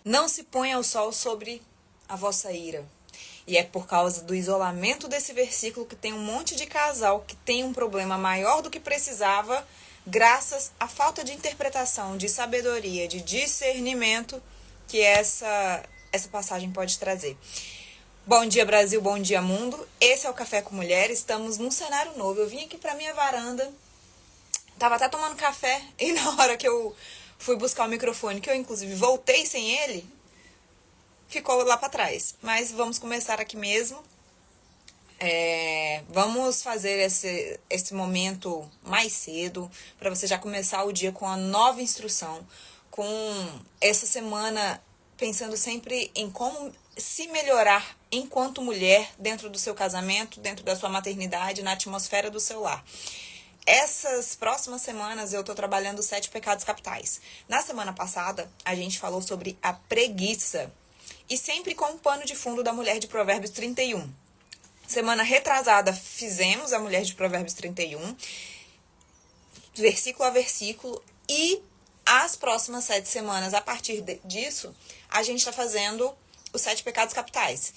Não se ponha o sol sobre a vossa ira. E é por causa do isolamento desse versículo que tem um monte de casal que tem um problema maior do que precisava, graças à falta de interpretação, de sabedoria, de discernimento que essa passagem pode trazer. Bom dia, Brasil, bom dia, mundo. Esse é o Café com Mulher. Estamos num cenário novo. Eu vim aqui pra minha varanda, tava até tomando café, e na hora que eu fui buscar o microfone, que eu inclusive voltei sem ele, ficou lá pra trás. Mas vamos começar aqui mesmo. Vamos fazer esse momento mais cedo, para você já começar o dia com a nova instrução, com essa semana pensando sempre em como se melhorar enquanto mulher dentro do seu casamento, dentro da sua maternidade, na atmosfera do seu lar. Essas próximas semanas eu tô trabalhando 7 pecados capitais. Na semana passada, a gente falou sobre a preguiça. E sempre com o pano de fundo da mulher de Provérbios 31. Semana retrasada fizemos a mulher de Provérbios 31, versículo a versículo. E as próximas 7 semanas, a partir disso, a gente está fazendo os 7 pecados capitais.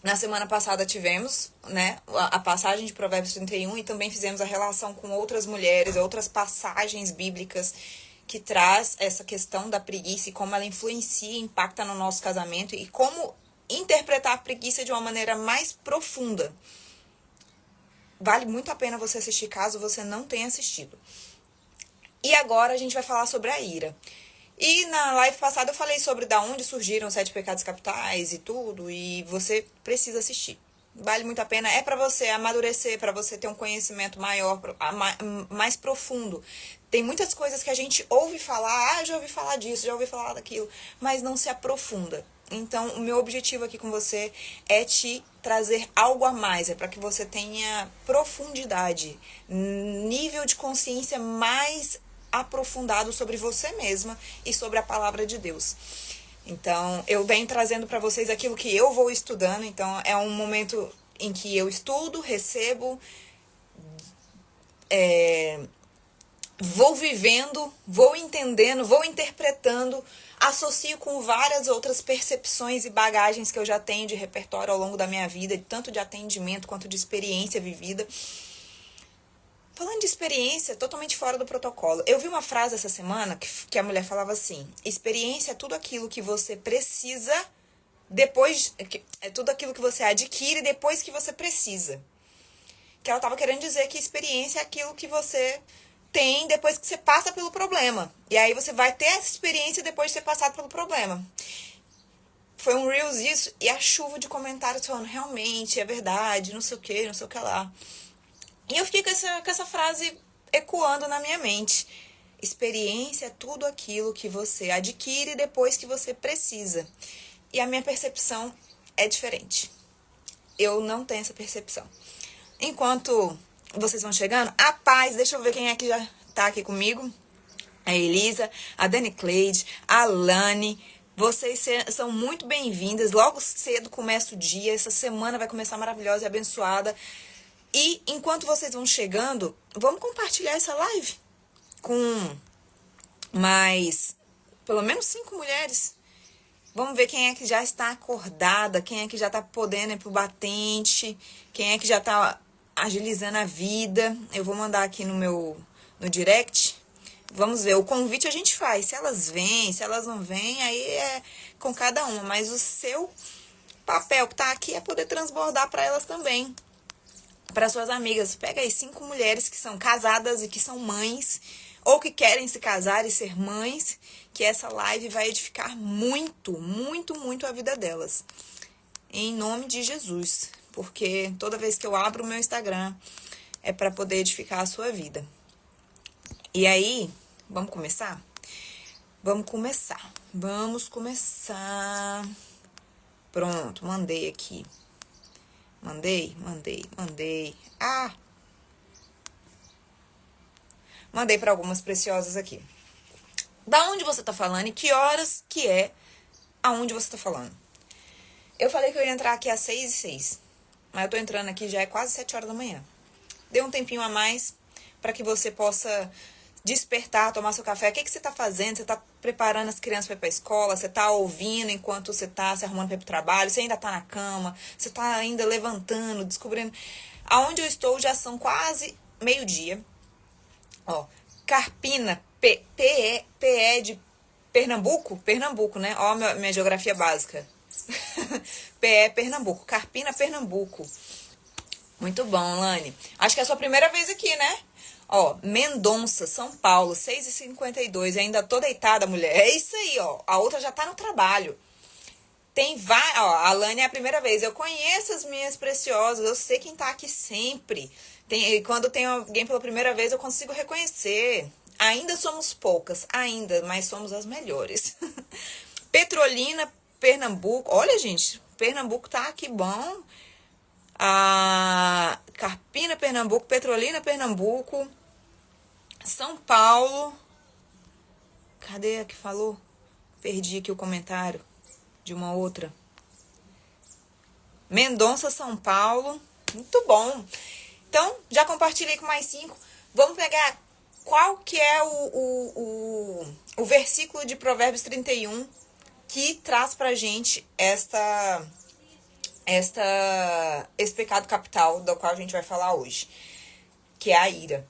Na semana passada tivemos, a passagem de Provérbios 31 e também fizemos a relação com outras mulheres, outras passagens bíblicas que traz essa questão da preguiça e como ela influencia e impacta no nosso casamento e como interpretar a preguiça de uma maneira mais profunda. Vale muito a pena você assistir caso você não tenha assistido. E agora a gente vai falar sobre a ira. E na live passada eu falei sobre da onde surgiram os 7 pecados capitais e tudo, e você precisa assistir. Vale muito a pena, é para você amadurecer, para você ter um conhecimento maior, mais profundo. Tem muitas coisas que a gente ouve falar, já ouvi falar disso, já ouvi falar daquilo, mas não se aprofunda. Então, o meu objetivo aqui com você é te trazer algo a mais, é para que você tenha profundidade, nível de consciência mais aprofundado sobre você mesma e sobre a palavra de Deus. Então, eu venho trazendo para vocês aquilo que eu vou estudando. Então, é um momento em que eu estudo, recebo, vou vivendo, vou entendendo, vou interpretando, associo com várias outras percepções e bagagens que eu já tenho de repertório ao longo da minha vida, tanto de atendimento quanto de experiência vivida. Falando de experiência, totalmente fora do protocolo. Eu vi uma frase essa semana que a mulher falava assim: experiência é tudo aquilo que você precisa depois, é tudo aquilo que você adquire depois que você precisa. Que ela estava querendo dizer que experiência é aquilo que você tem depois que você passa pelo problema. E aí você vai ter essa experiência depois de ter passado pelo problema. Foi um Reels isso, e a chuva de comentários falando, realmente, é verdade, não sei o que, não sei o que lá. E eu fiquei com essa frase ecoando na minha mente. Experiência é tudo aquilo que você adquire depois que você precisa. E a minha percepção é diferente. Eu não tenho essa percepção. Enquanto vocês vão chegando, a paz, deixa eu ver quem é que já tá aqui comigo. A Elisa, a Dani Cleide, a Lani. Vocês são muito bem-vindas. Logo cedo começa o dia. Essa semana vai começar maravilhosa e abençoada. E enquanto vocês vão chegando, vamos compartilhar essa live com mais, pelo menos 5 mulheres. Vamos ver quem é que já está acordada, quem é que já está podendo ir pro batente, quem é que já está agilizando a vida. Eu vou mandar aqui no direct. Vamos ver, o convite a gente faz. Se elas vêm, se elas não vêm, aí é com cada uma. Mas o seu papel que está aqui é poder transbordar para elas também. Para suas amigas, pega aí 5 mulheres que são casadas e que são mães, ou que querem se casar e ser mães, que essa live vai edificar muito, muito, muito a vida delas. Em nome de Jesus, porque toda vez que eu abro o meu Instagram é para poder edificar a sua vida. E aí, vamos começar? Vamos começar. Pronto, mandei aqui. Mandei. Mandei para algumas preciosas aqui. Da onde você tá falando e que horas que é aonde você tá falando? Eu falei que eu ia entrar aqui às 6h06, mas eu tô entrando aqui já é quase 7 horas da manhã. Dê um tempinho a mais para que você possa despertar, tomar seu café. O que você está fazendo? Você está preparando as crianças para ir para a escola? Você está ouvindo enquanto você está se arrumando para ir para o trabalho? Você ainda está na cama? Você está ainda levantando, descobrindo? Aonde eu estou já são quase meio-dia. Ó, Carpina, PE de Pernambuco? Pernambuco, né? Ó, minha geografia básica. PE Pernambuco. Carpina, Pernambuco. Muito bom, Lani. Acho que é a sua primeira vez aqui, né? Ó, Mendonça, São Paulo, 6h52. Ainda tô deitada, mulher. É isso aí, ó. A outra já tá no trabalho. Ó, a Lani é a primeira vez. Eu conheço as minhas preciosas. Eu sei quem tá aqui sempre. Quando tem alguém pela primeira vez, eu consigo reconhecer. Ainda somos poucas, ainda, mas somos as melhores. Petrolina, Pernambuco. Olha, gente, Pernambuco tá aqui bom. Carpina, Pernambuco, Petrolina, Pernambuco, São Paulo. Cadê a que falou? Perdi aqui o comentário de uma outra. Mendonça, São Paulo. Muito bom. Então, já compartilhei com mais 5. Vamos pegar qual que é o versículo de Provérbios 31 que traz pra gente esse pecado capital do qual a gente vai falar hoje, que é a ira.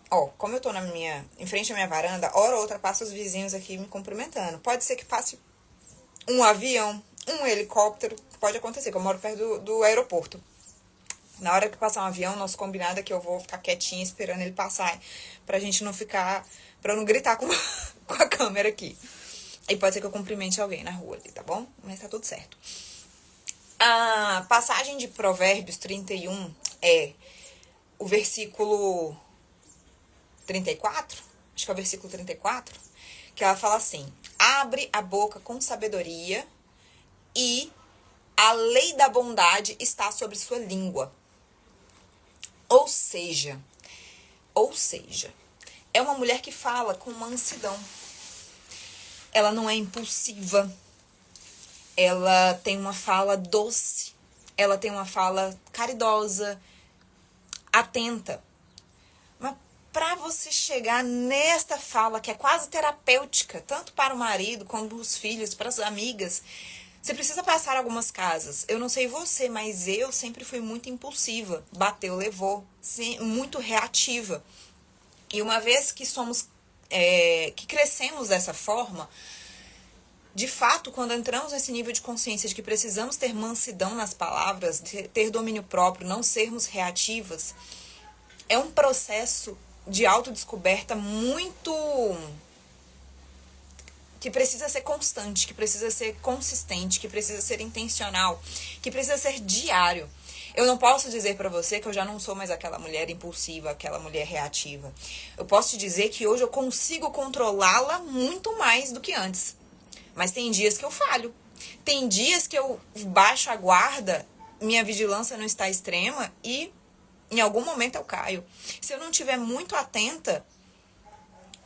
Ó, como eu tô em frente à minha varanda, hora ou outra passa os vizinhos aqui me cumprimentando. Pode ser que passe um avião, um helicóptero, pode acontecer, que eu moro perto do aeroporto. Na hora que passar um avião, nosso combinado é que eu vou ficar quietinha esperando ele passar, pra gente não ficar, pra eu não gritar com a câmera aqui. E pode ser que eu cumprimente alguém na rua ali, tá bom? Mas tá tudo certo. A passagem de Provérbios 31 é o versículo 34, acho que é o versículo 34, que ela fala assim: abre a boca com sabedoria e a lei da bondade está sobre sua língua. Ou seja, é uma mulher que fala com mansidão. Ela não é impulsiva. Ela tem uma fala doce. Ela tem uma fala caridosa, atenta. Mas para você chegar nesta fala, que é quase terapêutica, tanto para o marido, como para os filhos, para as amigas, você precisa passar algumas casas. Eu não sei você, mas eu sempre fui muito impulsiva. Bateu, levou. Muito reativa. E uma vez que que crescemos dessa forma, de fato, quando entramos nesse nível de consciência de que precisamos ter mansidão nas palavras, ter domínio próprio, não sermos reativas, é um processo de autodescoberta muito... que precisa ser constante, que precisa ser consistente, que precisa ser intencional, que precisa ser diário. Eu não posso dizer pra você que eu já não sou mais aquela mulher impulsiva, aquela mulher reativa. Eu posso te dizer que hoje eu consigo controlá-la muito mais do que antes. Mas tem dias que eu falho. Tem dias que eu baixo a guarda, minha vigilância não está extrema e em algum momento eu caio. Se eu não estiver muito atenta,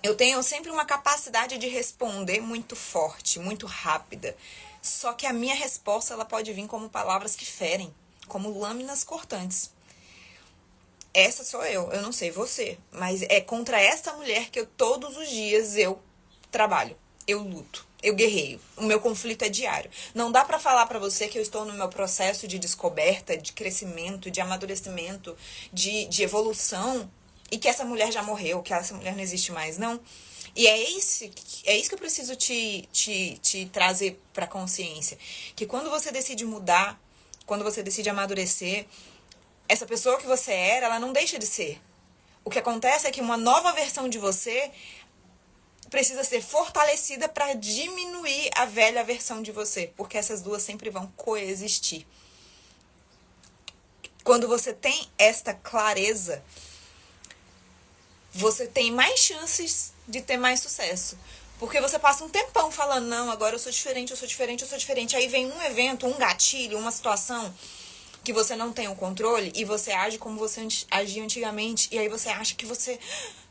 eu tenho sempre uma capacidade de responder muito forte, muito rápida. Só que a minha resposta ela pode vir como palavras que ferem, como lâminas cortantes. Essa sou eu não sei você, mas é contra essa mulher que todos os dias eu trabalho, eu luto, eu guerreio. O meu conflito é diário. Não dá pra falar pra você que eu estou no meu processo de descoberta, de crescimento, de amadurecimento, de evolução, e que essa mulher já morreu, que essa mulher não existe mais, não. E é isso que eu preciso te trazer pra consciência. Que quando você decide mudar, quando você decide amadurecer, essa pessoa que você era, ela não deixa de ser. O que acontece é que uma nova versão de você precisa ser fortalecida para diminuir a velha versão de você, porque essas duas sempre vão coexistir. Quando você tem esta clareza, você tem mais chances de ter mais sucesso. Porque você passa um tempão falando, não, agora eu sou diferente, eu sou diferente, eu sou diferente. Aí vem um evento, um gatilho, uma situação que você não tem o controle e você age como você agia antigamente. E aí você acha que você...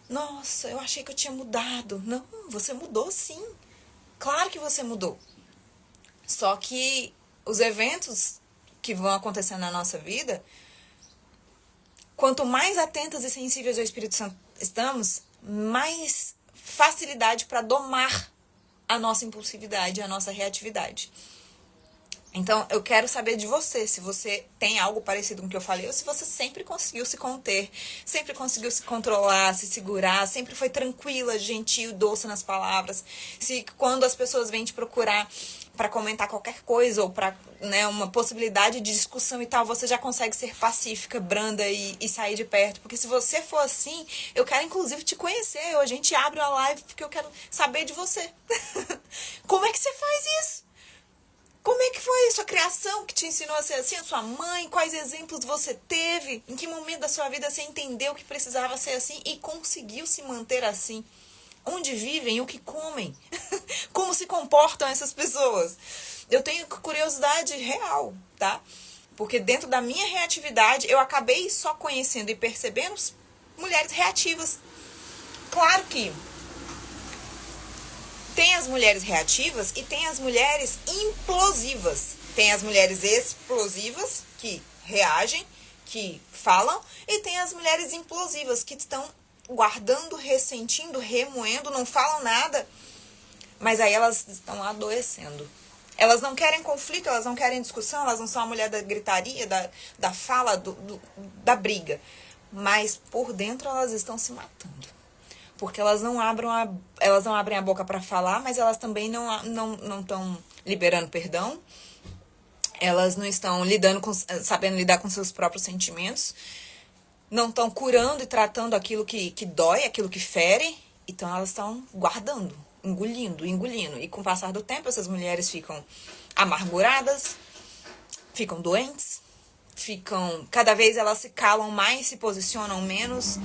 Nossa, eu achei que eu tinha mudado. Não, você mudou sim. Claro que você mudou. Só que os eventos que vão acontecendo na nossa vida, quanto mais atentas e sensíveis ao Espírito Santo estamos, mais facilidade para domar a nossa impulsividade, a nossa reatividade. Então, eu quero saber de você, se você tem algo parecido com o que eu falei, ou se você sempre conseguiu se conter, sempre conseguiu se controlar, se segurar, sempre foi tranquila, gentil, doce nas palavras. Se quando as pessoas vêm te procurar para comentar qualquer coisa, ou para, né, uma possibilidade de discussão e tal, você já consegue ser pacífica, branda e sair de perto. Porque se você for assim, eu quero inclusive te conhecer. Hoje a gente abre uma live porque eu quero saber de você. Como é que você faz isso? Como é que foi a sua criação que te ensinou a ser assim? A sua mãe? Quais exemplos você teve? Em que momento da sua vida você entendeu que precisava ser assim e conseguiu se manter assim? Onde vivem? O que comem? Como se comportam essas pessoas? Eu tenho curiosidade real, tá? Porque dentro da minha reatividade, eu acabei só conhecendo e percebendo mulheres reativas. Claro que tem as mulheres reativas e tem as mulheres implosivas. Tem as mulheres explosivas, que reagem, que falam, e tem as mulheres implosivas, que estão guardando, ressentindo, remoendo, não falam nada, mas aí elas estão adoecendo. Elas não querem conflito, elas não querem discussão, elas não são a mulher da gritaria, da fala, da briga. Mas por dentro elas estão se matando. Porque elas não abrem a boca para falar, mas elas também não estão liberando perdão. Elas não estão sabendo lidar com seus próprios sentimentos. Não estão curando e tratando aquilo que dói, aquilo que fere. Então elas estão guardando, engolindo. E com o passar do tempo, essas mulheres ficam amarguradas, ficam doentes, cada vez elas se calam mais, se posicionam menos,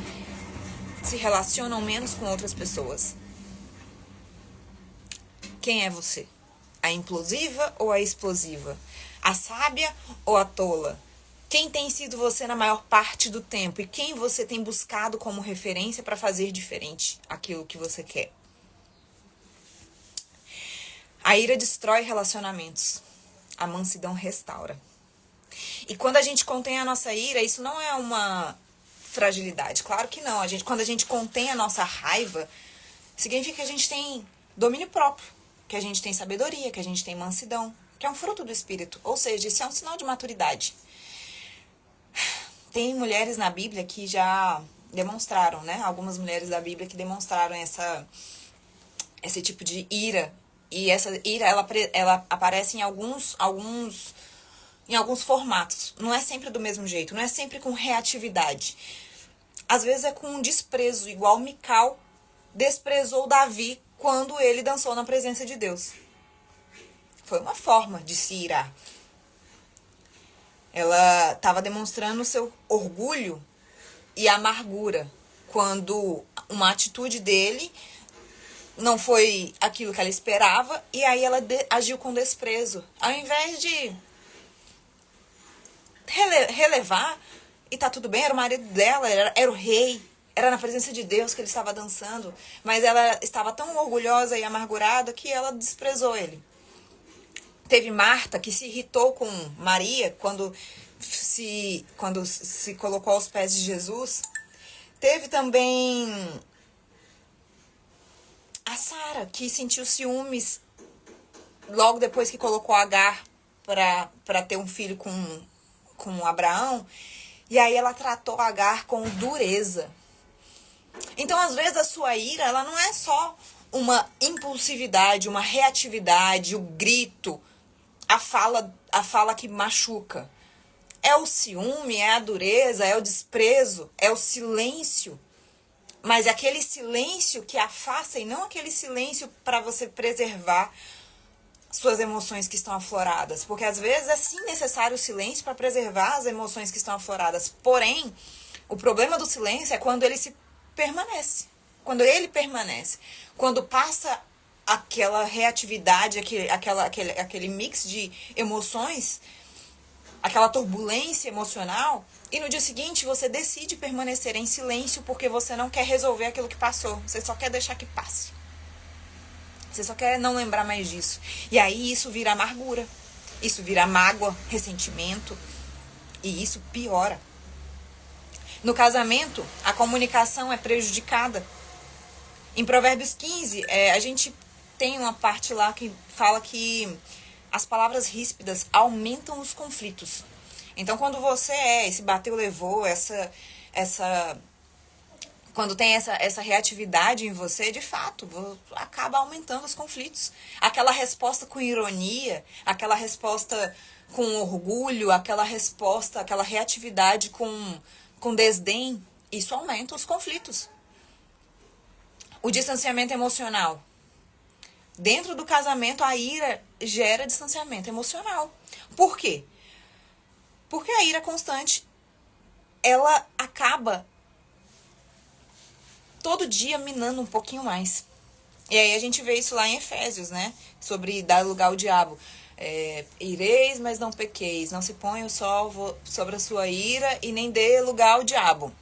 se relacionam menos com outras pessoas. Quem é você? A implosiva ou a explosiva? A sábia ou a tola? Quem tem sido você na maior parte do tempo? E quem você tem buscado como referência para fazer diferente aquilo que você quer? A ira destrói relacionamentos. A mansidão restaura. E quando a gente contém a nossa ira, isso não é uma fragilidade. Claro que não. Quando a gente contém a nossa raiva, significa que a gente tem domínio próprio, que a gente tem sabedoria, que a gente tem mansidão, que é um fruto do Espírito. Ou seja, isso é um sinal de maturidade. Tem mulheres na Bíblia que já demonstraram, né? Algumas mulheres da Bíblia que demonstraram esse tipo de ira. E essa ira, ela aparece em alguns formatos. Não é sempre do mesmo jeito, não é sempre com reatividade. Às vezes é com desprezo, igual Mical desprezou Davi quando ele dançou na presença de Deus. Foi uma forma de se irar. Ela estava demonstrando seu orgulho e amargura quando uma atitude dele não foi aquilo que ela esperava, e aí ela agiu com desprezo. Ao invés de relevar, e tá tudo bem, era o marido dela, era o rei, era na presença de Deus que ele estava dançando, mas ela estava tão orgulhosa e amargurada que ela desprezou ele. Teve Marta, que se irritou com Maria quando se colocou aos pés de Jesus. Teve também a Sara, que sentiu ciúmes logo depois que colocou Agar para ter um filho com Abraão. E aí ela tratou Agar com dureza. Então, às vezes, a sua ira, ela não é só uma impulsividade, uma reatividade, o grito, a fala que machuca. É o ciúme, é a dureza, é o desprezo, é o silêncio. Mas é aquele silêncio que afasta e não aquele silêncio para você preservar suas emoções que estão afloradas. Porque às vezes é sim necessário o silêncio para preservar as emoções que estão afloradas. Porém, o problema do silêncio é quando ele permanece. Quando ele permanece. Quando passa aquela reatividade, aquele mix de emoções, aquela turbulência emocional, e no dia seguinte você decide permanecer em silêncio porque você não quer resolver aquilo que passou. Você só quer deixar que passe. Você só quer não lembrar mais disso. E aí isso vira amargura. Isso vira mágoa, ressentimento. E isso piora. No casamento, a comunicação é prejudicada. Em Provérbios 15, a gente tem uma parte lá que fala que as palavras ríspidas aumentam os conflitos. Então, quando você esse bateu, levou, quando tem essa reatividade em você, de fato, acaba aumentando os conflitos. Aquela resposta com ironia, aquela resposta com orgulho, aquela reatividade com desdém, isso aumenta os conflitos. O distanciamento emocional. Dentro do casamento, a ira gera distanciamento emocional. Por quê? Porque a ira constante, ela acaba todo dia minando um pouquinho mais. E aí a gente vê isso lá em Efésios, né? Sobre dar lugar ao diabo. Ireis, mas não pequeis. Não se ponha o sol sobre a sua ira e nem dê lugar ao diabo.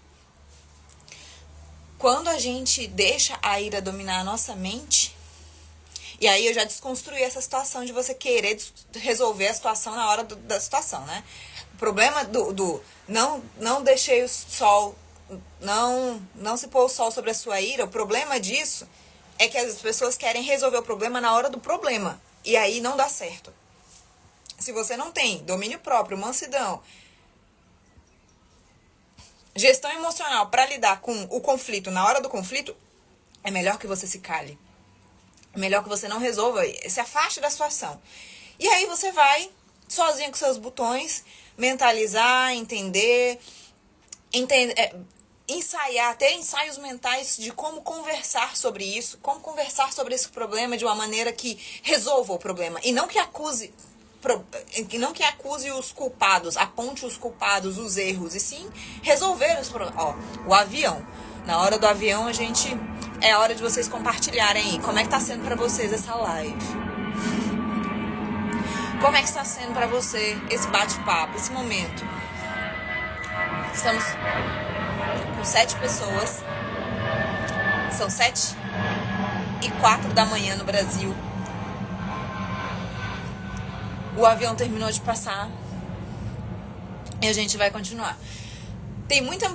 Quando a gente deixa a ira dominar a nossa mente, e aí eu já desconstruí essa situação de você querer resolver a situação na hora da situação, né? O problema não deixei o sol, não se pôr o sol sobre a sua ira, o problema disso é que as pessoas querem resolver o problema na hora do problema, e aí não dá certo. Se você não tem domínio próprio, mansidão, gestão emocional para lidar com o conflito na hora do conflito, é melhor que você se cale. É melhor que você não resolva, se afaste da situação. E aí você vai, sozinho com seus botões, mentalizar, ensaiar, ter ensaios mentais de como conversar sobre isso, como conversar sobre esse problema de uma maneira que resolva o problema. E não que acuse os culpados, aponte os culpados, os erros, e sim resolver os problemas. O avião. Na hora do avião, é hora de vocês compartilharem aí. Como é que tá sendo pra vocês essa live? Como é que está sendo pra você esse bate-papo, esse momento? Estamos com 7 pessoas. São 7h04 da manhã no Brasil. O avião terminou de passar. E a gente vai continuar. Tem muito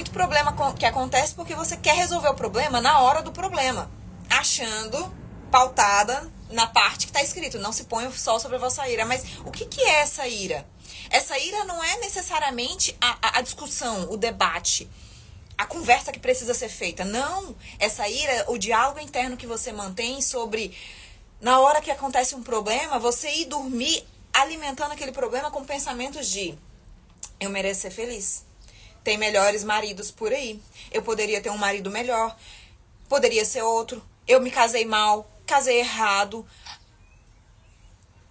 problema que acontece porque você quer resolver o problema na hora do problema, achando, pautada na parte que está escrito, não se põe o sol sobre a vossa ira. Mas o que é essa ira? Essa ira não é necessariamente a discussão, o debate, a conversa que precisa ser feita. Não, essa ira, o diálogo interno que você mantém sobre, na hora que acontece um problema, você ir dormir alimentando aquele problema com pensamentos de: eu mereço ser feliz. Tem melhores maridos por aí. Eu poderia ter um marido melhor. Poderia ser outro. Eu me casei mal. Casei errado.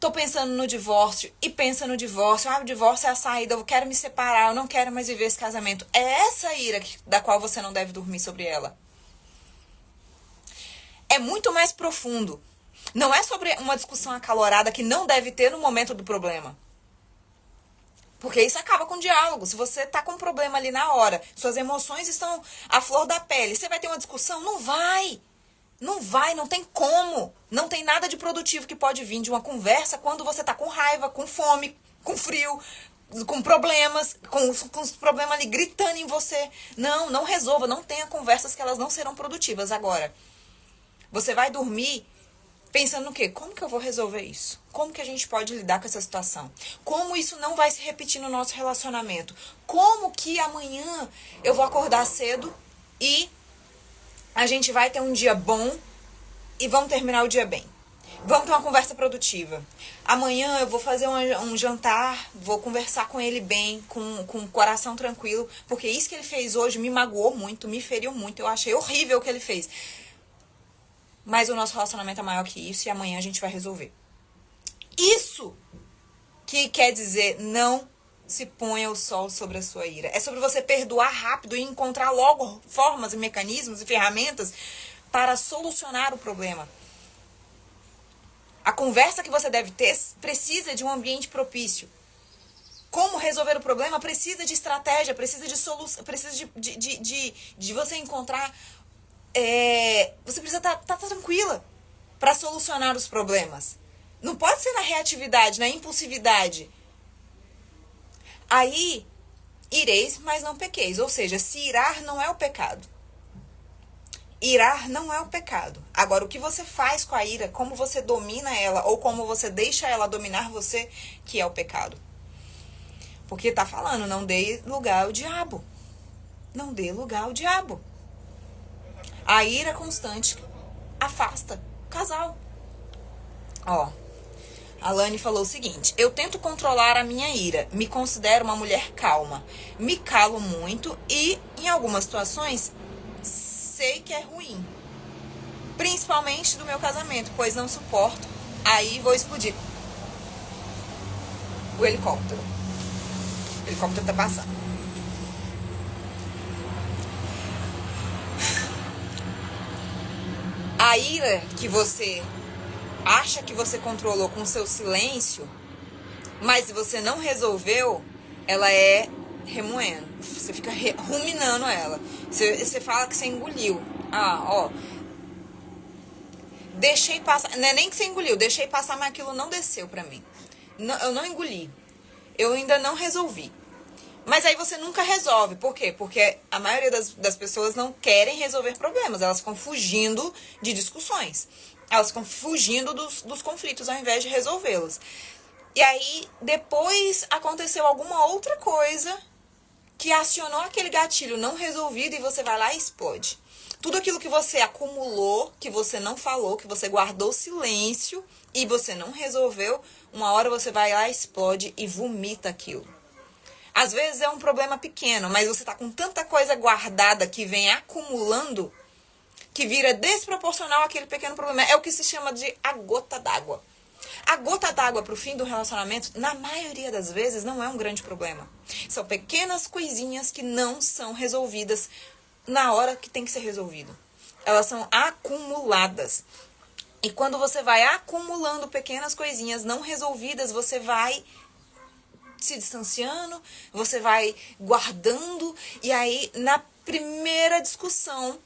Tô pensando no divórcio. E pensa no divórcio. O divórcio é a saída. Eu quero me separar. Eu não quero mais viver esse casamento. É essa ira da qual você não deve dormir sobre ela. É muito mais profundo. Não é sobre uma discussão acalorada que não deve ter no momento do problema. Porque isso acaba com o diálogo. Se você tá com um problema ali na hora, suas emoções estão à flor da pele, você vai ter uma discussão? Não vai. Não vai, não tem como. Não tem nada de produtivo que pode vir de uma conversa quando você tá com raiva, com fome, com frio, com problemas, com os problemas ali gritando em você. Não resolva, não tenha conversas que elas não serão produtivas. Agora, você vai dormir pensando no quê? Como que eu vou resolver isso? Como que a gente pode lidar com essa situação? Como isso não vai se repetir no nosso relacionamento? Como que amanhã eu vou acordar cedo e a gente vai ter um dia bom e vamos terminar o dia bem? Vamos ter uma conversa produtiva. Amanhã eu vou fazer um jantar, vou conversar com ele bem, com o coração tranquilo, porque isso que ele fez hoje me magoou muito, me feriu muito, eu achei horrível o que ele fez. Mas o nosso relacionamento é maior que isso e amanhã a gente vai resolver. Isso que quer dizer não se ponha o sol sobre a sua ira. É sobre você perdoar rápido e encontrar logo formas e mecanismos e ferramentas para solucionar o problema. A conversa que você deve ter precisa de um ambiente propício. Como resolver o problema precisa de estratégia, precisa de solução, precisa de você encontrar... você precisa estar tranquila para solucionar os problemas. Não pode ser na reatividade, na impulsividade. Aí, ireis, mas não pequeis. Ou seja, se irar não é o pecado. Irar não é o pecado. Agora, o que você faz com a ira, como você domina ela, ou como você deixa ela dominar você, que é o pecado. Porque tá falando, não dê lugar ao diabo. Não dê lugar ao diabo. A ira constante afasta o casal. Ó, a Lani falou o seguinte: eu tento controlar a minha ira, me considero uma mulher calma, me calo muito e, em algumas situações, sei que é ruim. Principalmente do meu casamento, pois não suporto. Aí vou explodir. O helicóptero. O helicóptero tá passando. A ira que você acha que você controlou com o seu silêncio, mas você não resolveu, ela é remoendo. Você fica ruminando ela. Você fala que você engoliu. Deixei passar. Não é nem que você engoliu, deixei passar, mas aquilo não desceu pra mim. Eu não engoli. Eu ainda não resolvi. Mas aí você nunca resolve. Por quê? Porque a maioria das pessoas não querem resolver problemas. Elas ficam fugindo de discussões. Elas ficam fugindo dos conflitos ao invés de resolvê-los. E aí, depois aconteceu alguma outra coisa que acionou aquele gatilho não resolvido e você vai lá e explode. Tudo aquilo que você acumulou, que você não falou, que você guardou silêncio e você não resolveu, uma hora você vai lá, explode e vomita aquilo. Às vezes é um problema pequeno, mas você tá com tanta coisa guardada que vem acumulando que vira desproporcional àquele pequeno problema. É o que se chama de a gota d'água. A gota d'água pro fim do relacionamento, na maioria das vezes, não é um grande problema. São pequenas coisinhas que não são resolvidas na hora que tem que ser resolvido. Elas são acumuladas. E quando você vai acumulando pequenas coisinhas não resolvidas, você vai se distanciando, você vai guardando, e aí na primeira discussão,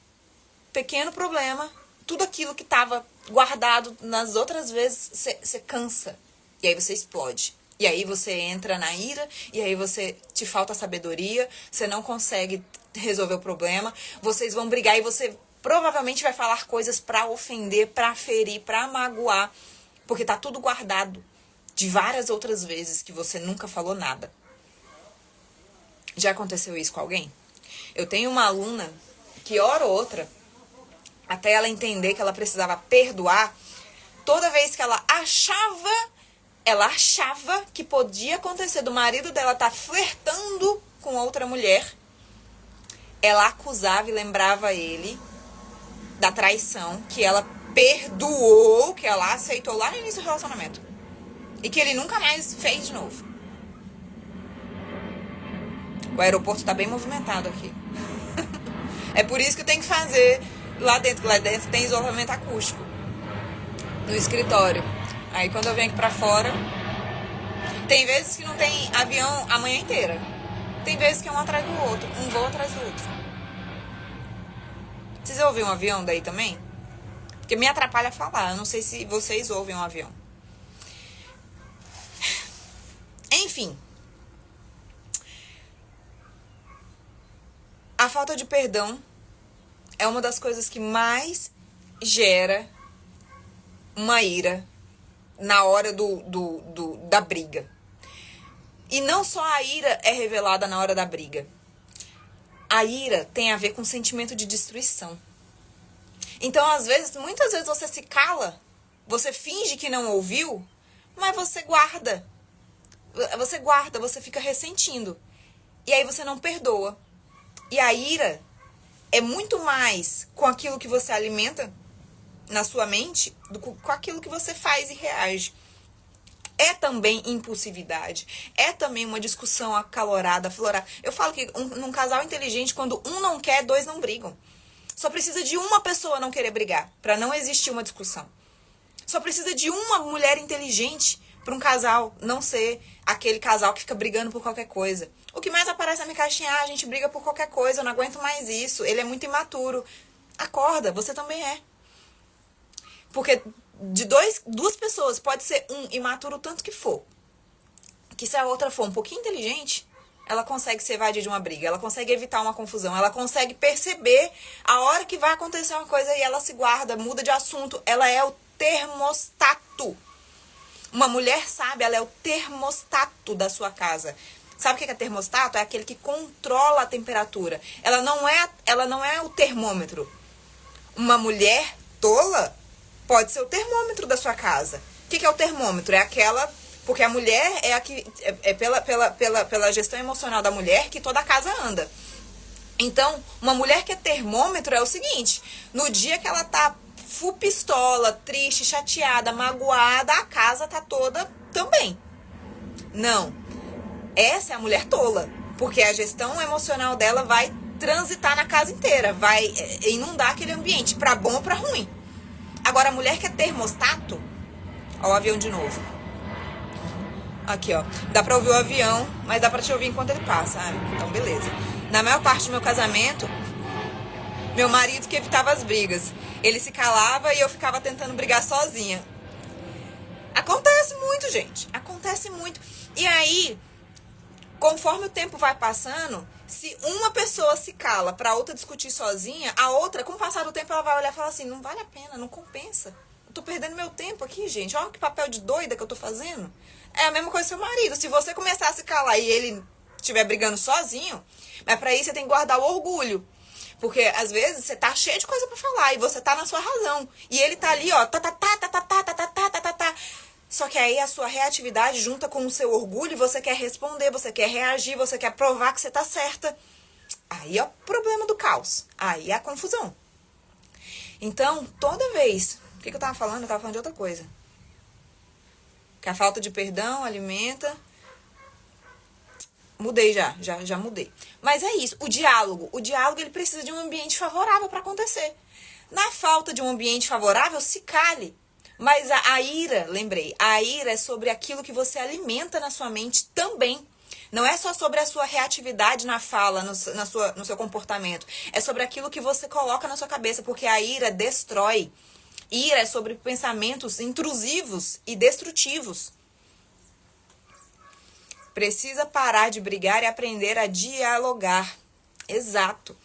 pequeno problema, tudo aquilo que estava guardado nas outras vezes, você cansa. E aí você explode. E aí você entra na ira, e aí te falta sabedoria, você não consegue resolver o problema, vocês vão brigar e você provavelmente vai falar coisas pra ofender, pra ferir, pra magoar, porque tá tudo guardado de várias outras vezes que você nunca falou nada. Já aconteceu isso com alguém? Eu tenho uma aluna que, hora ou outra, até ela entender que ela precisava perdoar, toda vez que ela achava que podia acontecer do marido dela estar flertando com outra mulher, ela acusava e lembrava ele da traição que ela perdoou, que ela aceitou lá no início do relacionamento. E que ele nunca mais fez de novo. O aeroporto tá bem movimentado aqui. É por isso que eu tenho que fazer lá dentro. Lá dentro tem isolamento acústico. No escritório. Aí quando eu venho aqui pra fora, tem vezes que não tem avião a manhã inteira. Tem vezes que é um atrás do outro. Um voo atrás do outro. Vocês ouvem um avião daí também? Porque me atrapalha falar. Eu não sei se vocês ouvem um avião. Enfim, a falta de perdão é uma das coisas que mais gera uma ira na hora da briga. E não só a ira é revelada na hora da briga. A ira tem a ver com sentimento de destruição. Então, muitas vezes você se cala, você finge que não ouviu, mas você guarda. Você fica ressentindo. E aí você não perdoa. E a ira é muito mais com aquilo que você alimenta na sua mente do que com aquilo que você faz e reage. É também impulsividade. É também uma discussão acalorada, aflorada. Eu falo que num casal inteligente, quando um não quer, dois não brigam. Só precisa de uma pessoa não querer brigar, para não existir uma discussão. Só precisa de uma mulher inteligente para um casal não ser aquele casal que fica brigando por qualquer coisa. O que mais aparece na minha caixinha, a gente briga por qualquer coisa, eu não aguento mais isso, ele é muito imaturo. Acorda, você também é. Porque de duas pessoas, pode ser um imaturo o tanto que for. Que se a outra for um pouquinho inteligente, ela consegue se evadir de uma briga, ela consegue evitar uma confusão, ela consegue perceber a hora que vai acontecer uma coisa e ela se guarda, muda de assunto. Ela é o termostato. Uma mulher sábia, ela é o termostato da sua casa. Sabe o que é termostato? É aquele que controla a temperatura. Ela não é o termômetro. Uma mulher tola pode ser o termômetro da sua casa. O que é o termômetro? É aquela... Porque a mulher é a que... É pela gestão emocional da mulher que toda a casa anda. Então, uma mulher que é termômetro é o seguinte. No dia que ela tá full pistola, triste, chateada, magoada, a casa tá toda também. Não. Essa é a mulher tola. Porque a gestão emocional dela vai transitar na casa inteira. Vai inundar aquele ambiente, pra bom ou pra ruim. Agora, a mulher que é termostato... Ó, o avião de novo. Aqui, ó. Dá pra ouvir o avião, mas dá pra te ouvir enquanto ele passa. Então, beleza. Na maior parte do meu casamento, meu marido que evitava as brigas. Ele se calava e eu ficava tentando brigar sozinha. Acontece muito, gente. Acontece muito. E aí, conforme o tempo vai passando, se uma pessoa se cala pra outra discutir sozinha, a outra, com o passar do tempo, ela vai olhar e falar assim, não vale a pena, não compensa. Eu tô perdendo meu tempo aqui, gente. Olha que papel de doida que eu tô fazendo. É a mesma coisa com seu marido. Se você começar a se calar e ele estiver brigando sozinho, mas pra isso você tem que guardar o orgulho. Porque às vezes você tá cheio de coisa pra falar e você tá na sua razão. E ele tá ali, ó, Só que aí a sua reatividade junta com o seu orgulho e você quer responder, você quer reagir, você quer provar que você tá certa. Aí é o problema do caos. Aí é a confusão. Então, toda vez... O que eu tava falando? Eu tava falando de outra coisa. Que a falta de perdão alimenta... Mudei já mudei. Mas é isso, o diálogo ele precisa de um ambiente favorável para acontecer. Na falta de um ambiente favorável, se cale. Mas a ira, lembrei, a ira é sobre aquilo que você alimenta na sua mente também. Não é só sobre a sua reatividade na fala, no seu comportamento. É sobre aquilo que você coloca na sua cabeça, porque a ira destrói. Ira é sobre pensamentos intrusivos e destrutivos. Precisa parar de brigar e aprender a dialogar. Exato.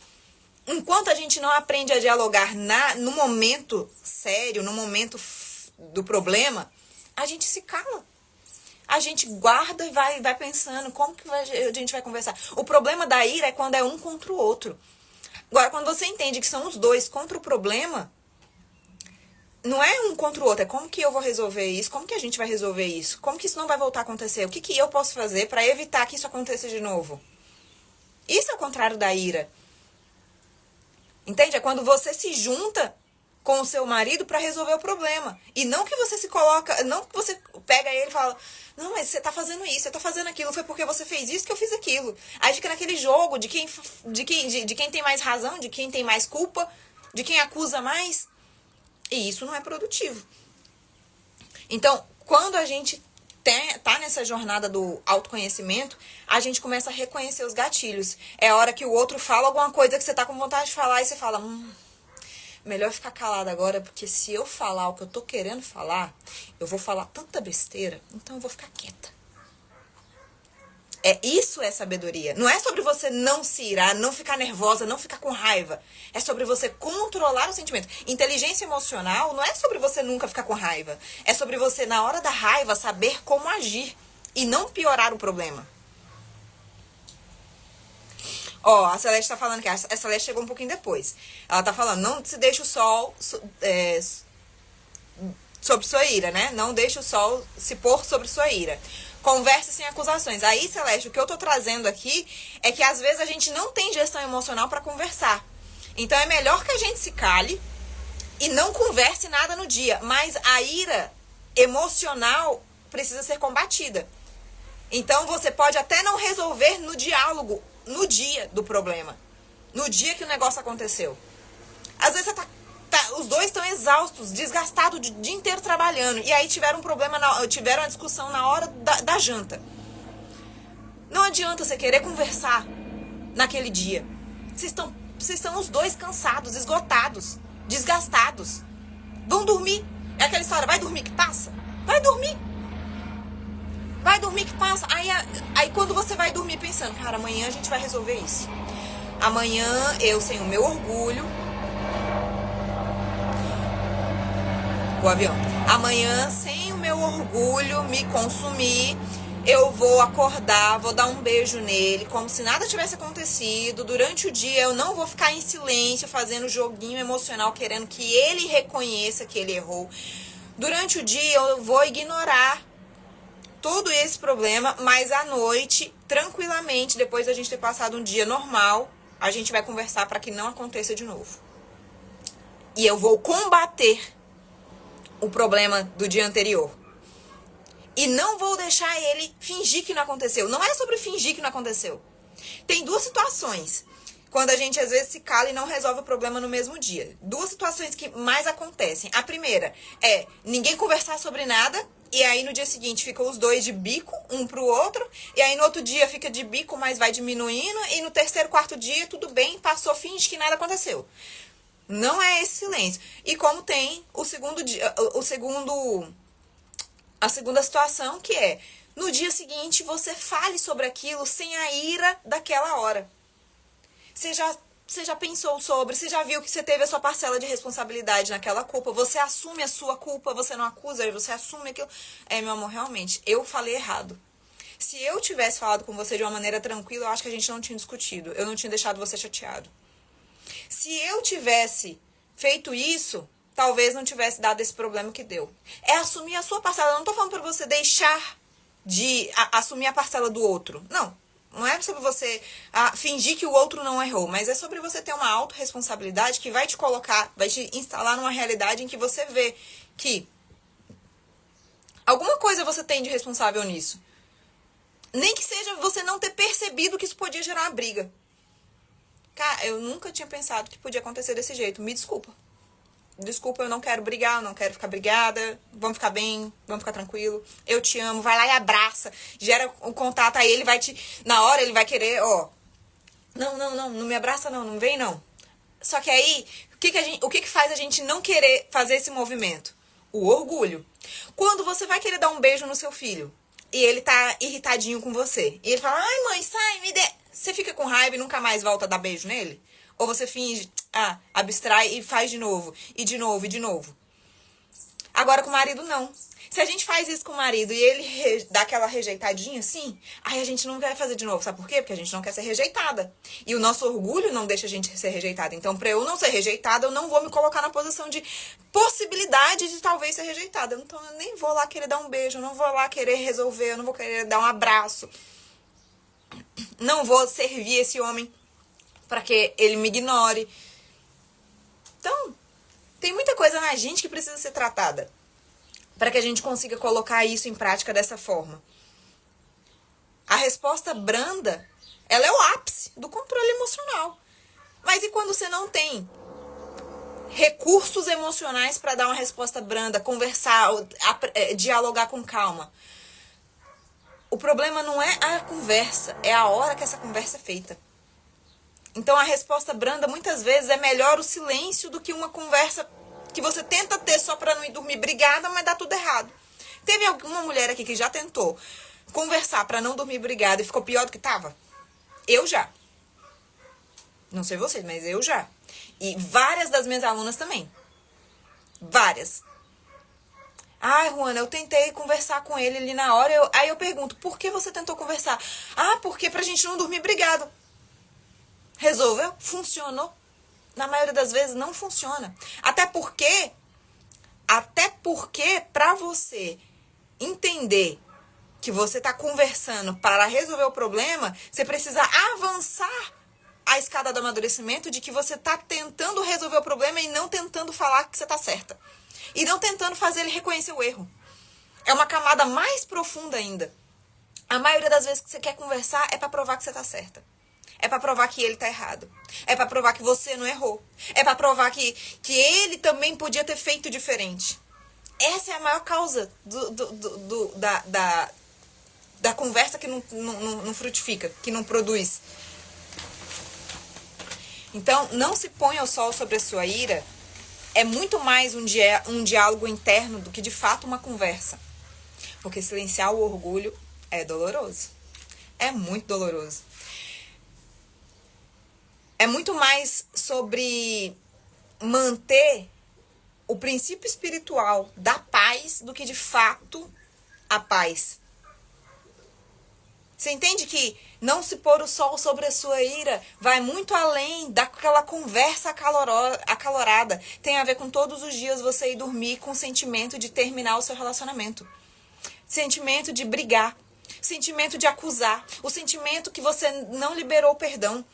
Enquanto a gente não aprende a dialogar no momento sério, no momento do problema, a gente se cala. A gente guarda e vai pensando como que a gente vai conversar. O problema da ira é quando é um contra o outro. Agora, quando você entende que são os dois contra o problema, não é um contra o outro, é como que eu vou resolver isso, como que a gente vai resolver isso, como que isso não vai voltar a acontecer, o que que eu posso fazer para evitar que isso aconteça de novo. Isso é o contrário da ira. Entende? É quando você se junta com o seu marido para resolver o problema. E não que você se coloca, não que você pega ele e fala, não, mas você tá fazendo isso, você tá fazendo aquilo, foi porque você fez isso que eu fiz aquilo. Aí fica naquele jogo de quem tem mais razão, de quem tem mais culpa, de quem acusa mais. E isso não é produtivo. Então, quando a gente tá nessa jornada do autoconhecimento, a gente começa a reconhecer os gatilhos. É a hora que o outro fala alguma coisa que você tá com vontade de falar e você fala, melhor ficar calada agora, porque se eu falar o que eu tô querendo falar, eu vou falar tanta besteira, então eu vou ficar quieta. Isso é sabedoria. Não é sobre você não se irar, não ficar nervosa, não ficar com raiva. É sobre você controlar o sentimento. Inteligência emocional não é sobre você nunca ficar com raiva. É sobre você, na hora da raiva, saber como agir e não piorar o problema. Ó, a Celeste tá falando que a Celeste chegou um pouquinho depois. Ela tá falando, não se deixe o sol sobre sua ira, né? Não deixe o sol se pôr sobre sua ira. Converse sem acusações. Aí, Celeste, o que eu tô trazendo aqui é que às vezes a gente não tem gestão emocional para conversar. Então é melhor que a gente se cale e não converse nada no dia. Mas a ira emocional precisa ser combatida. Então você pode até não resolver no diálogo, no dia do problema. No dia que o negócio aconteceu. Às vezes você os dois estão exaustos, desgastados o dia inteiro trabalhando. E aí tiveram um problema, tiveram uma discussão na hora da janta. Não adianta você querer conversar naquele dia. Vocês estão os dois cansados, esgotados, desgastados. Vão dormir. É aquela história, vai dormir que passa? Vai dormir. Vai dormir que passa. Aí quando você vai dormir pensando, cara, amanhã a gente vai resolver isso. Amanhã eu, sem o meu orgulho, o avião. Amanhã, sem o meu orgulho me consumir, eu vou acordar, vou dar um beijo nele, como se nada tivesse acontecido. Durante o dia eu não vou ficar em silêncio, fazendo joguinho emocional, querendo que ele reconheça que ele errou. Durante o dia eu vou ignorar todo esse problema, mas à noite, tranquilamente, depois da gente ter passado um dia normal, a gente vai conversar para que não aconteça de novo. E eu vou combater o problema do dia anterior. E não vou deixar ele fingir que não aconteceu. Não é sobre fingir que não aconteceu. Tem duas situações. Quando a gente às vezes se cala e não resolve o problema no mesmo dia. Duas situações que mais acontecem. A primeira é ninguém conversar sobre nada. E aí no dia seguinte ficam os dois de bico, um pro outro. E aí no outro dia fica de bico, mas vai diminuindo. E no terceiro, quarto dia, tudo bem, passou, finge que nada aconteceu. Não é esse silêncio. E como tem o segundo dia, a segunda situação, que é no dia seguinte você fale sobre aquilo sem a ira daquela hora. Você já pensou sobre, você já viu que você teve a sua parcela de responsabilidade naquela culpa, você assume a sua culpa, você não acusa, você assume aquilo. Meu amor, realmente, eu falei errado. Se eu tivesse falado com você de uma maneira tranquila, eu acho que a gente não tinha discutido, eu não tinha deixado você chateado. Se eu tivesse feito isso, talvez não tivesse dado esse problema que deu. É assumir a sua parcela. Eu não tô falando pra você deixar de assumir a parcela do outro. Não é sobre você fingir que o outro não errou, mas é sobre você ter uma autorresponsabilidade que vai te colocar, vai te instalar numa realidade em que você vê que alguma coisa você tem de responsável nisso. Nem que seja você não ter percebido que isso podia gerar uma briga. Cara, eu nunca tinha pensado que podia acontecer desse jeito. Me desculpa. Desculpa, eu não quero brigar, eu não quero ficar brigada. Vamos ficar bem, vamos ficar tranquilo. Eu te amo, vai lá e abraça. Gera o contato, aí ele vai te... Na hora ele vai querer, não me abraça não vem não. Só que aí, o que faz a gente não querer fazer esse movimento? O orgulho. Quando você vai querer dar um beijo no seu filho e ele tá irritadinho com você, e ele fala, ai mãe, sai, me dê... Você fica com raiva e nunca mais volta a dar beijo nele? Ou você finge, abstrai e faz de novo, e de novo, e de novo. Agora com o marido, não. Se a gente faz isso com o marido e ele dá aquela rejeitadinha assim, aí a gente não vai fazer de novo. Sabe por quê? Porque a gente não quer ser rejeitada. E o nosso orgulho não deixa a gente ser rejeitada. Então, pra eu não ser rejeitada, eu não vou me colocar na posição de possibilidade de talvez ser rejeitada. Então, eu nem vou lá querer dar um beijo, eu não vou lá querer resolver, eu não vou querer dar um abraço. Não vou servir esse homem para que ele me ignore. Então, tem muita coisa na gente que precisa ser tratada para que a gente consiga colocar isso em prática dessa forma. A resposta branda, ela é o ápice do controle emocional. Mas e quando você não tem recursos emocionais para dar uma resposta branda, conversar, dialogar com calma? O problema não é a conversa, é a hora que essa conversa é feita. Então a resposta branda muitas vezes é melhor o silêncio do que uma conversa que você tenta ter só para não ir dormir brigada, mas dá tudo errado. Teve alguma mulher aqui que já tentou conversar para não dormir brigada e ficou pior do que tava? Eu já. Não sei vocês, mas eu já. E várias das minhas alunas também. Várias. Ai, Juana, eu tentei conversar com ele ali na hora. Aí eu pergunto, por que você tentou conversar? Porque pra gente não dormir brigado. Resolveu? Funcionou? Na maioria das vezes não funciona. Até porque pra você entender que você tá conversando para resolver o problema, você precisa avançar a escada do amadurecimento de que você tá tentando resolver o problema e não tentando falar que você tá certa. E não tentando fazer ele reconhecer o erro. É uma camada mais profunda ainda. A maioria das vezes que você quer conversar é pra provar que você tá certa. É pra provar que ele tá errado. É pra provar que você não errou. É pra provar que ele também podia ter feito diferente. Essa é a maior causa da conversa que não frutifica, que não produz. Então, não se ponha ao sol sobre a sua ira. É muito mais um diálogo interno do que de fato uma conversa. Porque silenciar o orgulho É doloroso. É muito doloroso. É muito mais sobre manter o princípio espiritual da paz do que de fato a paz. Você entende que não se pôr o sol sobre a sua ira vai muito além daquela conversa acalorada. Tem a ver com todos os dias você ir dormir com o sentimento de terminar o seu relacionamento. Sentimento de brigar. Sentimento de acusar. O sentimento que você não liberou perdão.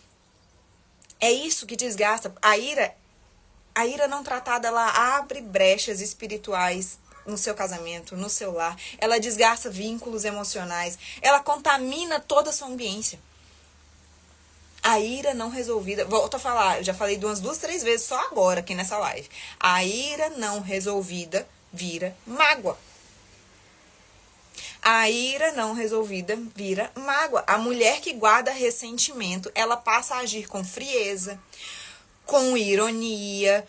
É isso que desgasta. A ira não tratada, ela abre brechas espirituais no seu casamento, no seu lar. Ela desgasta vínculos emocionais. Ela contamina toda a sua ambiência. A ira não resolvida... Volto a falar, eu já falei umas 2, 3 vezes só agora aqui nessa live. A ira não resolvida vira mágoa. A ira não resolvida vira mágoa. A mulher que guarda ressentimento, ela passa a agir com frieza, com ironia,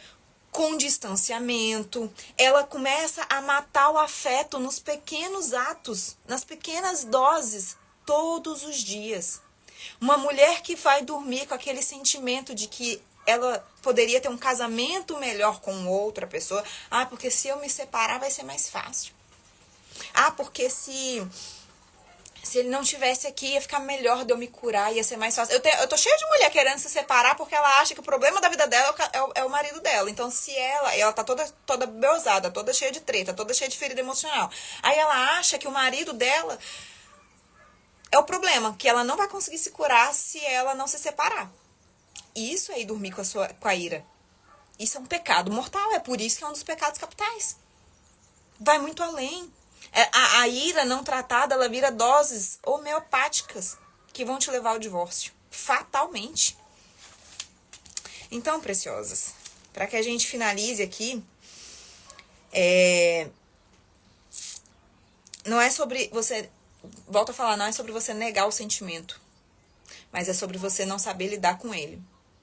com distanciamento. Ela começa a matar o afeto nos pequenos atos, nas pequenas doses, todos os dias. Uma mulher que vai dormir com aquele sentimento de que ela poderia ter um casamento melhor com outra pessoa. Ah, porque se eu me separar vai ser mais fácil. Ah, porque se ele não tivesse aqui, ia ficar melhor de eu me curar, ia ser mais fácil. Eu tô cheia de mulher querendo se separar porque ela acha que o problema da vida dela é o marido dela. Então, se ela tá toda beusada, toda cheia de treta, toda cheia de ferida emocional. Aí ela acha que o marido dela é o problema, que ela não vai conseguir se curar se ela não se separar. Isso aí, dormir com a ira. Isso é um pecado mortal, é por isso que é um dos pecados capitais. Vai muito além. A ira não tratada, ela vira doses homeopáticas que vão te levar ao divórcio. Fatalmente. Então, preciosas, para que a gente finalize aqui, não é sobre você, volto a falar, não é sobre você negar o sentimento, mas é sobre você não saber lidar com ele.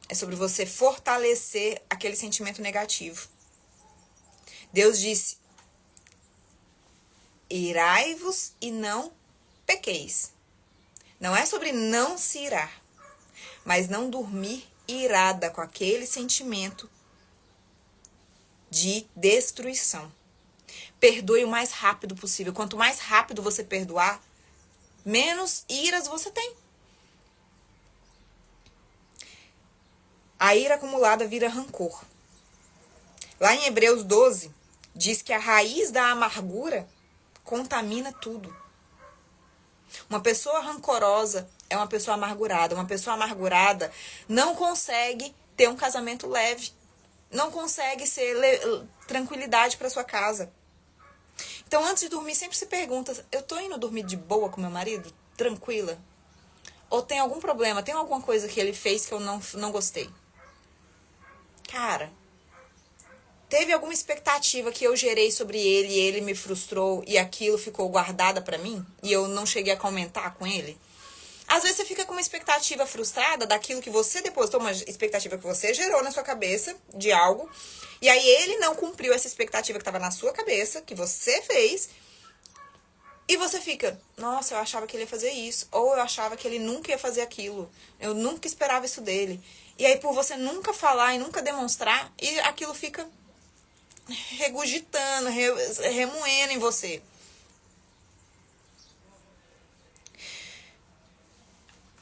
É sobre você fortalecer aquele sentimento negativo. Deus disse: irai-vos e não pequeis. Não é sobre não se irar, mas não dormir irada com aquele sentimento de destruição. Perdoe o mais rápido possível. Quanto mais rápido você perdoar, menos iras você tem. A ira acumulada vira rancor. Lá em Hebreus 12, diz que a raiz da amargura contamina tudo. Uma pessoa rancorosa é uma pessoa amargurada. Uma pessoa amargurada não consegue ter um casamento leve. Não consegue ser tranquilidade para sua casa. Então, antes de dormir, sempre se pergunta: eu tô indo dormir de boa com meu marido? Tranquila? Ou tem algum problema? Tem alguma coisa que ele fez que eu não gostei? Cara, teve alguma expectativa que eu gerei sobre ele e ele me frustrou e aquilo ficou guardada pra mim e eu não cheguei a comentar com ele? Às vezes você fica com uma expectativa frustrada daquilo que você depositou, uma expectativa que você gerou na sua cabeça de algo, e aí ele não cumpriu essa expectativa que estava na sua cabeça, que você fez, e você fica: nossa, eu achava que ele ia fazer isso, ou eu achava que ele nunca ia fazer aquilo, eu nunca esperava isso dele. E aí, por você nunca falar e nunca demonstrar, e aquilo fica regurgitando, remoendo em você.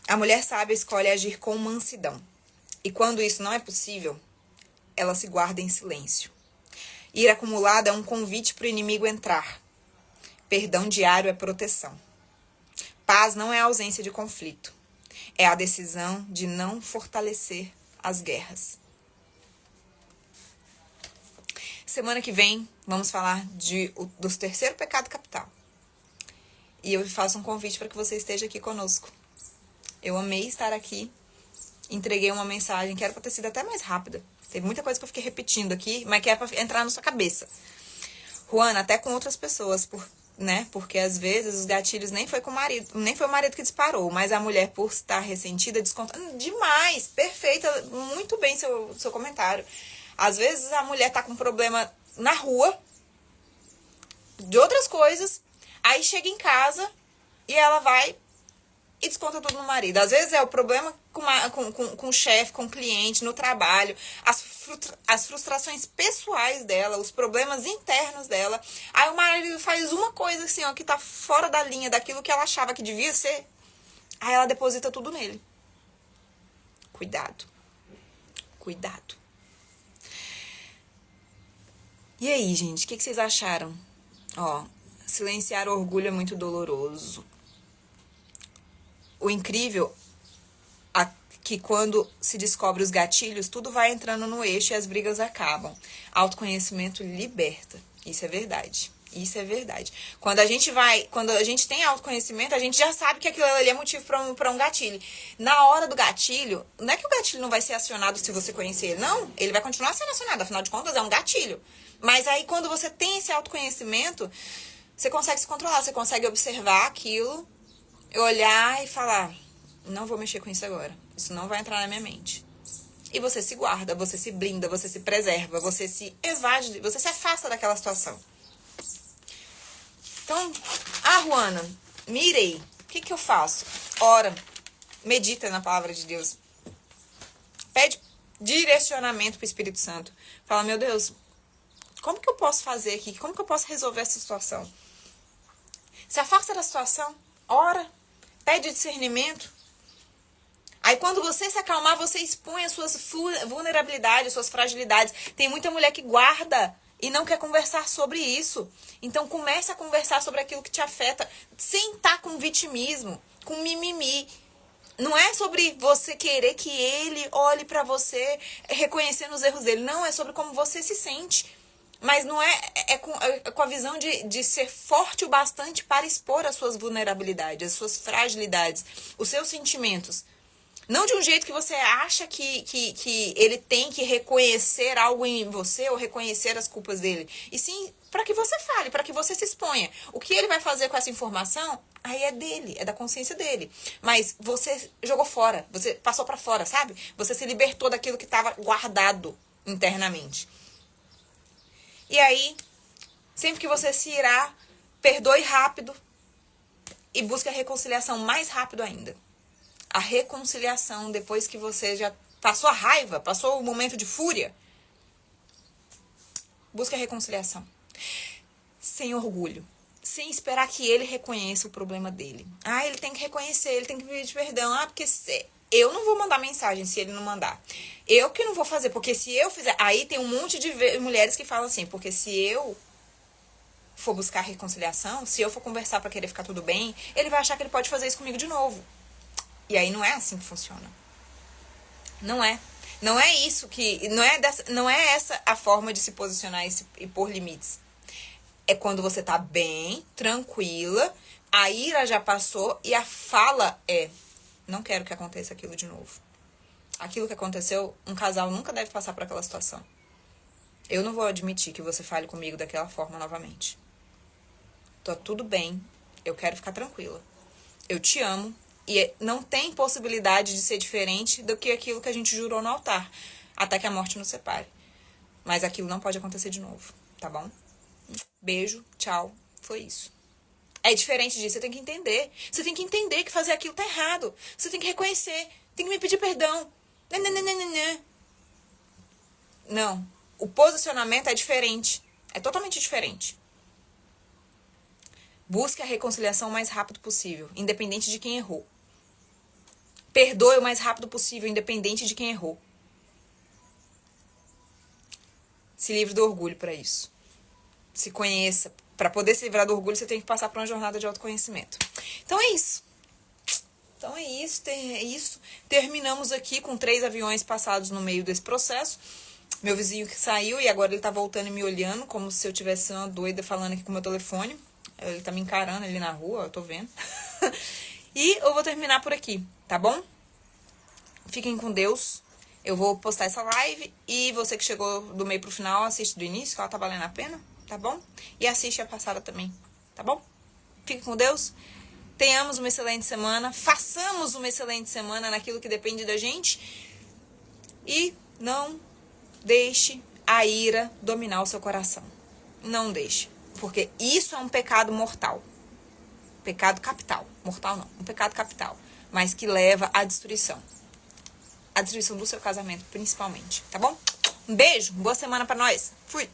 A mulher sábia escolhe agir com mansidão. E quando isso não é possível, ela se guarda em silêncio. Ira acumulada é um convite para o inimigo entrar. Perdão diário é proteção. Paz não é a ausência de conflito. É a decisão de não fortalecer as guerras. Semana que vem, vamos falar do terceiro pecado capital. E eu faço um convite para que você esteja aqui conosco. Eu amei estar aqui. Entreguei uma mensagem que era para ter sido até mais rápida. Teve muita coisa que eu fiquei repetindo aqui, mas que era para entrar na sua cabeça. Juana, até com outras pessoas, né? Porque às vezes os gatilhos nem foi com o marido, nem foi o marido que disparou, mas a mulher, por estar ressentida, desconta. Demais, perfeita, muito bem seu comentário. Às vezes a mulher tá com problema na rua, de outras coisas, aí chega em casa, E ela vai e desconta tudo no marido. Às vezes é o problema com o chefe, com o cliente, no trabalho, as frustrações pessoais dela, os problemas internos dela. Aí o marido faz uma coisa assim, ó, que tá fora da linha daquilo que ela achava que devia ser. Aí ela deposita tudo nele. Cuidado. Cuidado. E aí, gente, o que vocês acharam? Ó, silenciar o orgulho é muito doloroso. O incrível é que quando se descobre os gatilhos, tudo vai entrando no eixo e as brigas acabam. Autoconhecimento liberta. Isso é verdade. Isso é verdade. Quando a gente tem autoconhecimento, a gente já sabe que aquilo ali é motivo para um gatilho. Na hora do gatilho, não é que o gatilho não vai ser acionado se você conhecer ele, não. Ele vai continuar sendo acionado, afinal de contas é um gatilho. Mas aí quando você tem esse autoconhecimento, você consegue se controlar, você consegue observar aquilo, olhar e falar, não vou mexer com isso agora. Isso não vai entrar na minha mente. E você se guarda, você se blinda, você se preserva, você se evade, você se afasta daquela situação. Então, Juana, mirei. O que eu faço? Ora, medita na palavra de Deus. Pede direcionamento pro Espírito Santo. Fala, meu Deus, como que eu posso fazer aqui? Como que eu posso resolver essa situação? Se afasta da situação, ora, pede discernimento. Aí quando você se acalmar, você expõe as suas vulnerabilidades, as suas fragilidades. Tem muita mulher que guarda e não quer conversar sobre isso. Então comece a conversar sobre aquilo que te afeta, sem estar com vitimismo, com mimimi. Não é sobre você querer que ele olhe pra você reconhecendo os erros dele. Não, é sobre como você se sente. Mas não é com a visão de ser forte o bastante para expor as suas vulnerabilidades, as suas fragilidades, os seus sentimentos. Não de um jeito que você acha que ele tem que reconhecer algo em você ou reconhecer as culpas dele. E sim, para que você fale, para que você se exponha. O que ele vai fazer com essa informação, aí é dele, é da consciência dele. Mas você jogou fora, você passou para fora, sabe? Você se libertou daquilo que estava guardado internamente. E aí, sempre que você se irá, perdoe rápido e busque a reconciliação mais rápido ainda. A reconciliação, depois que você já passou a raiva, passou o momento de fúria, busque a reconciliação. Sem orgulho. Sem esperar que ele reconheça o problema dele. Ele tem que reconhecer, ele tem que pedir perdão. Porque eu não vou mandar mensagem se ele não mandar. Eu que não vou fazer, porque se eu fizer... Aí tem um monte de mulheres que falam assim, porque se eu for buscar reconciliação, se eu for conversar pra querer ficar tudo bem, ele vai achar que ele pode fazer isso comigo de novo. E aí não é assim que funciona. Não é. Não é isso que... Não é essa a forma de se posicionar e pôr limites. É quando você tá bem, tranquila, a ira já passou e a fala é... Não quero que aconteça aquilo de novo. Aquilo que aconteceu, um casal nunca deve passar por aquela situação. Eu não vou admitir que você fale comigo daquela forma novamente. Tô tudo bem. Eu quero ficar tranquila. Eu te amo. E não tem possibilidade de ser diferente do que aquilo que a gente jurou no altar. Até que a morte nos separe. Mas aquilo não pode acontecer de novo. Tá bom? Beijo. Tchau. Foi isso. É diferente disso. Você tem que entender. Você tem que entender que fazer aquilo tá errado. Você tem que reconhecer. Tem que me pedir perdão. Não. O posicionamento é diferente. É totalmente diferente. Busque a reconciliação o mais rápido possível. Independente de quem errou. Perdoe o mais rápido possível, independente de quem errou. Se livre do orgulho para isso. Se conheça. Para poder se livrar do orgulho, você tem que passar por uma jornada de autoconhecimento. Então é isso. Terminamos aqui com 3 aviões passados no meio desse processo. Meu vizinho que saiu e agora ele tá voltando e me olhando, como se eu tivesse uma doida falando aqui com o meu telefone. Ele tá me encarando ali na rua, eu tô vendo. E eu vou terminar por aqui, tá bom? Fiquem com Deus. Eu vou postar essa live e você que chegou do meio pro final, assiste do início, que ela tá valendo a pena, tá bom? E assiste a passada também, tá bom? Fiquem com Deus. Tenhamos uma excelente semana. Façamos uma excelente semana naquilo que depende da gente. E não deixe a ira dominar o seu coração. Não deixe. Porque isso é um pecado mortal. Pecado capital. Mortal não. Um pecado capital. Mas que leva à destruição. A destruição do seu casamento, principalmente. Tá bom? Um beijo. Boa semana pra nós. Fui.